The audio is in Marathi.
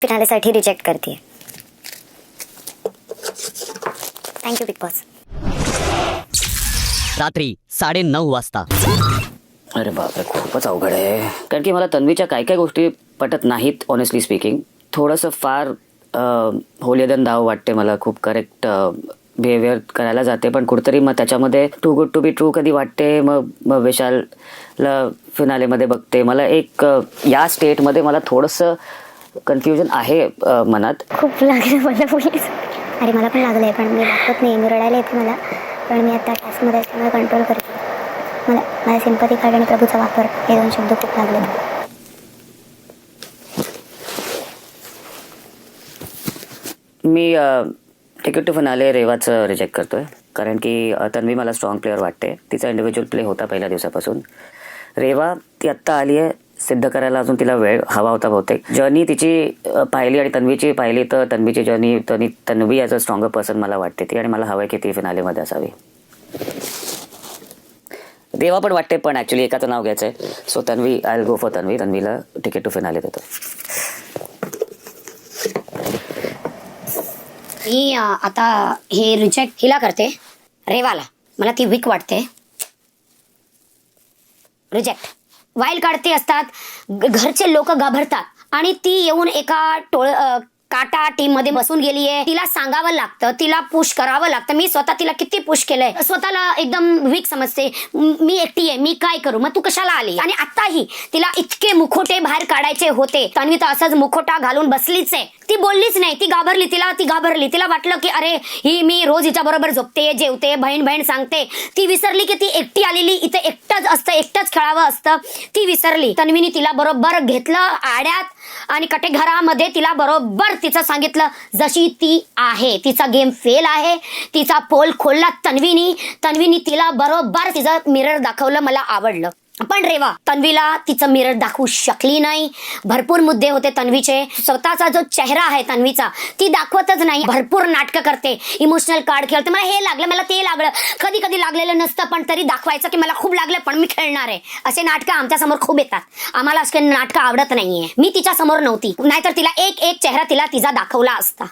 फिनालेसाठी रिजेक्ट करते. Thank you Bigg boss. रात्री 9:30 वाजता. अरे बापरे, खूपच अवघड आहे. कारण की मला तन्वीच्या काय काय गोष्टी पटत नाहीत. ऑनेस्टली स्पीकिंग थोडंसं फार होलियर दॅन दाव वाटते मला. खूप करेक्ट बिहेवियर करायला जाते, पण कुठतरी मग त्याच्यामध्ये too good to be true कधी वाटते. मग विशालला फिनालेमध्ये बघते. मला एक या स्टेटमध्ये मला थोडंसं कन्फ्युजन आहे मनात. खूप लागलं मला पोलीस. अरे मला पण लागलंय, पण मी दाखवत नाही. मी रडायला येते मला, पण मी आता टास्कमध्ये असल्यामुळे कंट्रोल करते. मला माझ्या सिंपती कार्ड आणि प्रभूचा वापर हे 2 शब्द खूप लागले. मी तिकीट टू फिनाले रेवाचं रिजेक्ट करतोय. कारण की तन्वी मला स्ट्रॉंग प्लेअर वाटते. तिचा इंडिव्हिज्युअल प्ले होता पहिल्या दिवसापासून. रेवा ती आत्ता आली आहे, सिद्ध करायला अजून तिला वेळ हवा होता बहुतेक. जर्नी तिची पाहिली आणि तन्वीची पाहिली तर तन्वीची journey, Tanvi as a stronger person मला वाटते ती, आणि मला हवं आहे की ती फिनालेमध्ये असावी. देवा पण वाटते, पण ॲक्च्युली एकाचं नाव घ्यायचं आहे. So Tanvi, I will go for Tanvi. तन्वीला तिकीट टू फिनाले देतो. मी आता हे रिजेक्ट हिला करते, रेवाला. मला ती वीक वाटते. रिजेक्ट. वाईल्ड कार्ड ते असतात, घरचे लोक घाबरतात आणि ती येऊन एका काटा टीम मध्ये बसून गेलीये. तिला सांगावं लागतं, तिला पुश करावं लागतं. मी स्वतः तिला किती पुश केलंय. स्वतःला एकदम वीक समजते. मी एकटी आहे, मी काय करू, मग तू कशाला आली. आणि आताही तिला इतके मुखोटे बाहेर काढायचे होते. तन्वी तर असंच मुखोटा घालून बसलीच आहे. ती बोललीच नाही, ती घाबरली. तिला वाटलं की अरे ही मी रोज हिच्या बरोबर झोपते, जेवते, बहीण सांगते. ती विसरली की ती एकटी आलेली, इथे एकटंच असतं, एकटंच खेळावं असतं. ती विसरली. तन्वीने तिला बरोबर घेतलं आड्यात आणि कटेघरामध्ये तिला बरोबर तिचं सांगितलं जशी ती आहे. तिचा गेम फेल आहे. तिचा पोल खोलला तन्वीनी तिला बरोबर तिचं मिरर दाखवलं. मला आवडलं. पण रेवा तन्वीला तिचं मिरर दाखवू शकली नाही. भरपूर मुद्दे होते तन्वीचे. स्वतःचा जो चेहरा आहे तन्वीचा ती दाखवतच नाही. भरपूर नाटकं करते, इमोशनल कार्ड खेळते. मला हे लागलं, मला ते लागलं. कधी लागलेलं नसतं, पण तरी दाखवायचं की मला खूप लागलं पण मी खेळणार आहे. असे नाटकं आमच्या समोर खूप येतात. आम्हाला असे नाटकं आवडत नाहीये. मी तिच्या समोर नव्हती, नाहीतर तिला एक चेहरा तिचा दाखवला असता.